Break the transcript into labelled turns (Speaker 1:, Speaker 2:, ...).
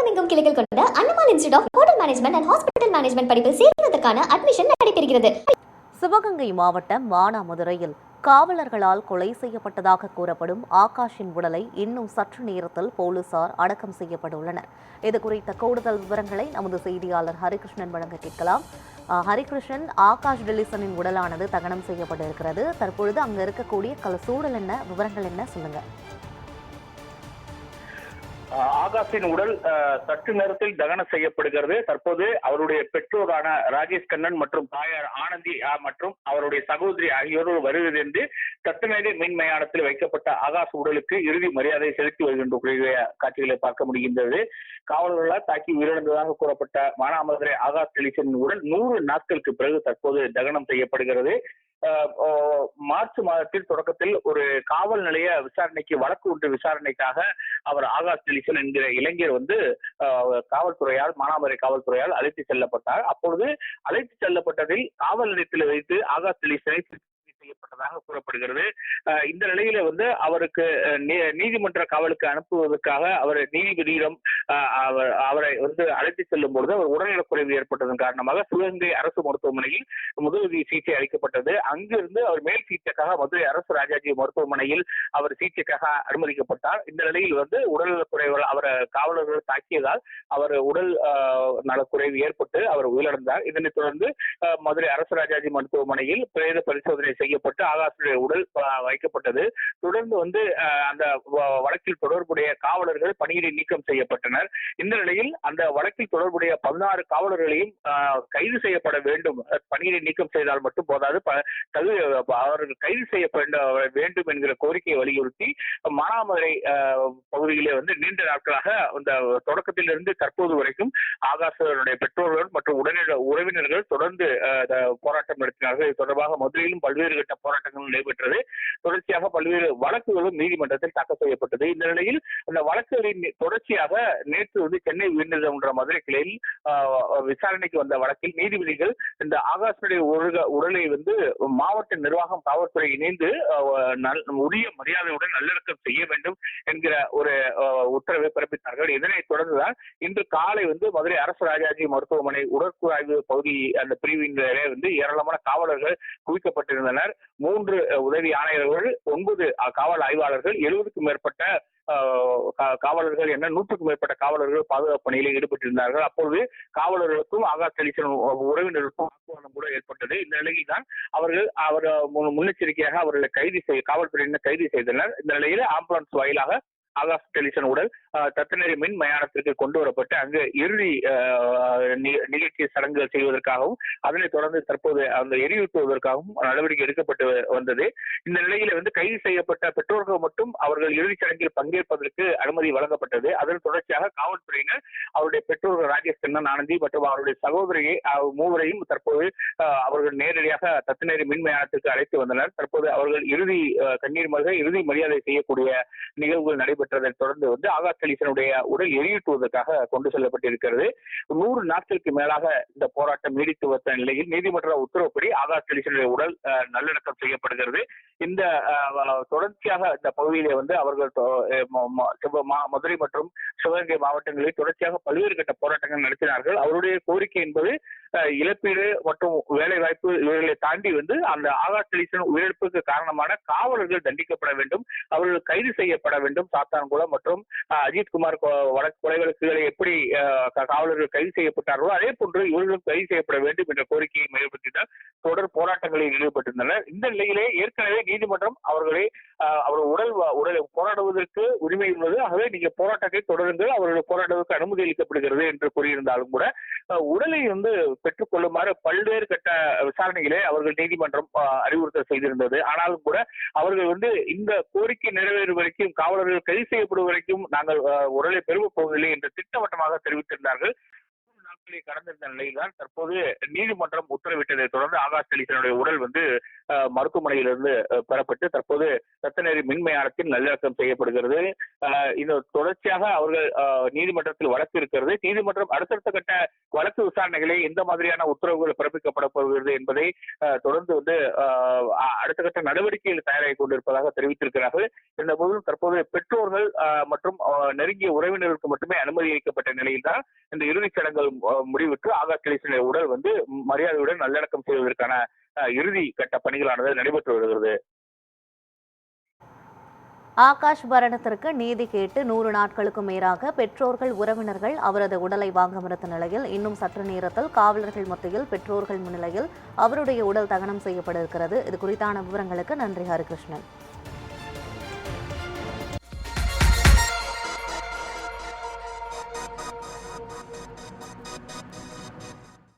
Speaker 1: தமிழகமெங்கும் கிளைகள் கொண்ட Annamal institute of hotel management and hospital management படிப்பில் சேர்வதற்கான அட்மிஷன் நடைபெறுகிறது.
Speaker 2: சிவகங்கை மாவட்டம் மானாமதுரையில் காவலர்களால் கொலை செய்யப்பட்டதாக கூறப்படும் ஆகாஷின் உடலை இன்னும் சற்று நேரத்தில் போலீசார் அடக்கம் செய்யப்பட்டுள்ளனர். இதுகுறித்த கூடுதல் விவரங்களை நமது செய்தியாளர் ஹரிகிருஷ்ணன் வழங்க கேட்கலாம். ஹரிகிருஷ்ணன், ஆகாஷ் டெலிசனின் உடலானது தகனம் செய்யப்பட்டிருக்கிறது. தற்பொழுது அங்கு இருக்கக்கூடிய சூழல் என்ன, விவரங்கள் என்ன, சொல்லுங்க.
Speaker 3: ஆகாஷின் உடல் சற்று நேரத்தில் தகனம் செய்யப்படுகிறது. தற்போது அவருடைய பெற்றோரான ராஜேஷ் கண்ணன் மற்றும் தாயார் ஆனந்தி மற்றும் அவருடைய சகோதரி ஆகியோர் வருகிறது என்று சட்டமேடை மின் மயானத்தில் வைக்கப்பட்ட ஆகாஷ் உடலுக்கு இறுதி மரியாதை செலுத்தி வருகின்ற காட்சிகளை பார்க்க முடிகின்றது. காவலர்களால் தாக்கி உயிரிழந்ததாக கூறப்பட்ட மானாமதுரை ஆகாஷ் டெலிசனின் உடல் 100 நாட்களுக்கு பிறகு தற்போது தகனம் செய்யப்படுகிறது. மார்ச் மாதத்தில் தொடக்கத்தில் ஒரு காவல் நிலைய விசாரணைக்கு வழக்கு ஒன்று விசாரணைக்காக அவர் ஆகாஷ் டெலிசன் என்கிற இளைஞர் காவல்துறையால் மானாமதுரை காவல்துறையால் அழைத்து செல்லப்பட்டார். அப்பொழுது அழைத்து செல்லப்பட்டதில் காவல் நிலையத்தில் வைத்து ஆகாஷ் டெலிசனை செய்யப்பட்டதாக கூறப்படுகிறது. இந்த நிலையில அவருக்கு நீதிமன்ற காவலுக்கு அனுப்புவதற்காக அவர் நீதிபதியிடம் அவரை அழைத்து செல்லும் பொழுது அவர் உடல்நலக்குறைவு ஏற்பட்டதன் காரணமாக சிவகங்கை அரசு மருத்துவமனையில் முதலுதவி சிகிச்சை அளிக்கப்பட்டது. அங்கிருந்து அவர் மேல் சிகிச்சைக்காக மதுரை அரசு ராஜாஜி மருத்துவமனையில் அவர் சிகிச்சைக்காக அனுமதிக்கப்பட்டார். இந்த நிலையில் உடல்நலக்குறைவால் அவர் காவலர்கள் தாக்கியதால் அவர் உடல் நலக்குறைவு ஏற்பட்டு அவர் உயிரிழந்தார். இதனைத் தொடர்ந்து மதுரை அரசு ராஜாஜி மருத்துவமனையில் பிரேத பரிசோதனை செய்யப்பட்டு ஆகாஷுடைய உடல் வைக்கப்பட்டது. தொடர்ந்து அந்த வழக்கில் தொடர்புடைய காவலர்கள் பணியிடை நீக்கம் செய்யப்பட்டனர். இந்த நிலையில் அந்த வழக்கில் தொடர்புடைய 16 காவலர்களையும் கைது செய்யப்பட வேண்டும். பணியிடை நீக்கம் செய்தால் மட்டும் போதாது, அவர்கள் கைது செய்யப்பட வேண்டும் என்கிற கோரிக்கையை வலியுறுத்தி மானாமதுரை பகுதியிலே நீண்ட நாட்களாக அந்த தொடக்கத்திலிருந்து தற்போது வரைக்கும் ஆகாஷனுடைய பெற்றோர்கள் மற்றும் உறவினர்கள் தொடர்ந்து போராட்டம் நடத்தினார்கள். இது தொடர்பாக மதுரையிலும் பல்வேறு கட்ட போராட்டங்கள் நடைபெற்றது. தொடர்ச்சியாக பல்வேறு வழக்குகளும் நீதிமன்றத்தில் தாக்கல் செய்யப்பட்டது. இந்த நிலையில் அந்த வழக்குகளின் தொடர்ச்சியாக நேற்று சென்னை உயர்நீதிமன்ற மதுரை கிளையில் விசாரணைக்கு வந்த வழக்கில் நீதிபதிகள் இந்த ஆகாஷனுடைய உடலை மாவட்ட நிர்வாகம் காவல்துறை இணைந்து உரிய மரியாதையுடன் நல்லடக்கம் செய்ய வேண்டும் என்கிற ஒரு உத்தரவை பிறப்பித்தார்கள். இதனைத் தொடர்ந்துதான் இன்று காலை மதுரை அரசு ராஜாஜி மருத்துவமனை உடற்கூறாய்வு பகுதி அந்த பிரிவினரே ஏராளமான காவலர்கள் குவிக்கப்பட்டிருந்தனர். 3 உதவி ஆணையர்கள், 9 காவல் ஆய்வாளர்கள், 70க்கும் மேற்பட்ட காவலர்கள் என 100க்கும் மேற்பட்ட காவலர்கள் பாதுகாப்பு பணியில் ஈடுபட்டிருந்தார்கள். அப்பொழுது காவலர்களுக்கும் ஆகாஷ் டெலிசன் உறவினருக்கும் வாக்குவாதம் கூட ஏற்பட்டது. இந்த நிலையில் தான் அவர் முன்னெச்சரிக்கையாக அவர்களை காவல்துறையினர் கைது செய்தனர். இந்த நிலையில் ஆம்புலன்ஸ் வாயிலாக ஆகாஷ் டெலிசன் உடல் தத்தநேரி மின் மயானத்திற்கு கொண்டு வரப்பட்டு அங்கு இறுதி நிகழ்ச்சி சடங்குகள் செய்வதற்காகவும் அதனைத் தொடர்ந்து தற்போது அந்த எரியூட்டுவதற்காகவும் நடவடிக்கை எடுக்கப்பட்டு வந்தது. இந்த நிலையில கைது செய்யப்பட்ட பெற்றோர்கள் மட்டும் அவர்கள் இறுதிச் சடங்கில் பங்கேற்பதற்கு அனுமதி வழங்கப்பட்டது. அதன் தொடர்ச்சியாக காவல்துறையினர் அவருடைய பெற்றோர்கள் ராஜேஷ் கண்ணன், ஆனந்தி மற்றும் அவருடைய சகோதரியை மூவரையும் தற்போது அவர்கள் நேரடியாக தத்தநேரி மின் மயானத்திற்கு அழைத்து வந்தனர். தற்போது அவர்கள் இறுதி கண்ணீர் மல்க இறுதி மரியாதை செய்யக்கூடிய நிகழ்வுகள் நடைபெற்றதை தொடர்ந்து ஆகாஷ் டெலிசனுடைய உடல் எரியூட்டுவதற்காக கொண்டு செல்லப்பட்டிருக்கிறது. 100 நாட்களுக்கு மேலாக இந்த போராட்டம் நீடித்து வந்த நிலையில் நீதிமன்ற உத்தரவுப்படி ஆகாஷ் டெலிசனுடைய உடல் நல்லடக்கம் செய்யப்படுகிறது. இந்த தொடர்ச்சியாக இந்த பகுதியிலே அவர்கள் மதுரை மற்றும் சிவகங்கை மாவட்டங்களில் தொடர்ச்சியாக பல்வேறு கட்ட போராட்டங்கள் நடத்தினார்கள். அவருடைய கோரிக்கை என்பது இழப்பீடு மற்றும் வேலை வாய்ப்பு இவர்களை தாண்டி அந்த ஆகாஷ் டெலிசன் உயிரிழப்புக்கு காரணமான காவலர்கள் தண்டிக்கப்பட வேண்டும், அவர்கள் கைது செய்யப்பட வேண்டும். சாத்தான்குளம் மற்றும் அஜித்குமார் கொலை வழக்குகளை எப்படி காவலர்கள் கைது செய்யப்பட்டார்களோ அதே போன்று இவர்களும் கைது செய்யப்பட வேண்டும் என்ற கோரிக்கையை மையப்படுத்தினால் தொடர் போராட்டங்களில் ஈடுபட்டிருந்தனர். இந்த நிலையிலே ஏற்கனவே நீதிமன்றம் அவர்களை உடலை போராடுவதற்கு உரிமை உள்ளது, ஆகவே நீங்க போராட்டத்தை தொடருங்கள், அவர்கள் போராடுவதற்கு அனுமதி அளிக்கப்படுகிறது என்று கூறியிருந்தாலும் கூட உடலை பெற்றுக் கொள்ளுமாறு பல்வேறு கட்ட விசாரணைகளை அவர்கள் நீதிமன்றம் அறிவுறுத்தல் செய்திருந்தது. ஆனாலும் கூட அவர்கள் இந்த கோரிக்கை நிறைவேறும் வரைக்கும், காவலர்கள் கைது செய்யப்படும் வரைக்கும் நாங்கள் உடலை பெறுவ போவதில்லை என்று திட்டவட்டமாக தெரிவித்திருந்தார்கள். கடந்திருந்த நிலையில்தான் தற்போது நீதிமன்றம் உத்தரவிட்டதை தொடர்ந்து ஆகாஷ் கணேசனுடைய உடல் மருத்துவமனையிலிருந்து பெறப்பட்டு தற்போது சட்டநெறி மின்மயானத்தில் நல்லடக்கம் செய்யப்படுகிறது. இந்த தொடர்ச்சியாக அவர்கள் நீதிமன்றத்தில் வழக்கு இருக்கிறது. நீதிமன்றம் அடுத்தடுத்த கட்ட வழக்கு விசாரணைகளை எந்த மாதிரியான உத்தரவுகள் பிறப்பிக்கப்பட போகிறது என்பதை தொடர்ந்து அடுத்த கட்ட நடவடிக்கைகள் தயாராகி கொண்டிருப்பதாக தெரிவித்திருக்கிறார்கள். இந்த போதும் தற்போது பெற்றோர்கள் மற்றும் நெருங்கிய உறவினர்களுக்கு மட்டுமே அனுமதி அளிக்கப்பட்ட நிலையில்தான் இந்த இறுதிச் சடங்குகள் முடிவுக்கு ஆகாஷ் கணேசனுடைய உடல் மரியாதையுடன் நல்லடக்கம் செய்வதற்கான இறுதி கட்ட பணிகளானது நடைபெற்று வருகிறது.
Speaker 2: ஆகாஷ் மரணத்திற்கு நீதி கேட்டு 100 நாட்களுக்கும் மேலாக பெற்றோர்கள் உறவினர்கள் அவரது உடலை வாங்க மறுத்த நிலையில் இன்னும் சற்று நேரத்தில் காவலர்கள் மத்தியில் பெற்றோர்கள் முன்னிலையில் அவருடைய உடல் தகனம் செய்யப்பட இருக்கிறது. இது குறித்தான விவரங்களுக்கு நன்றி ஹரிகிருஷ்ணன்.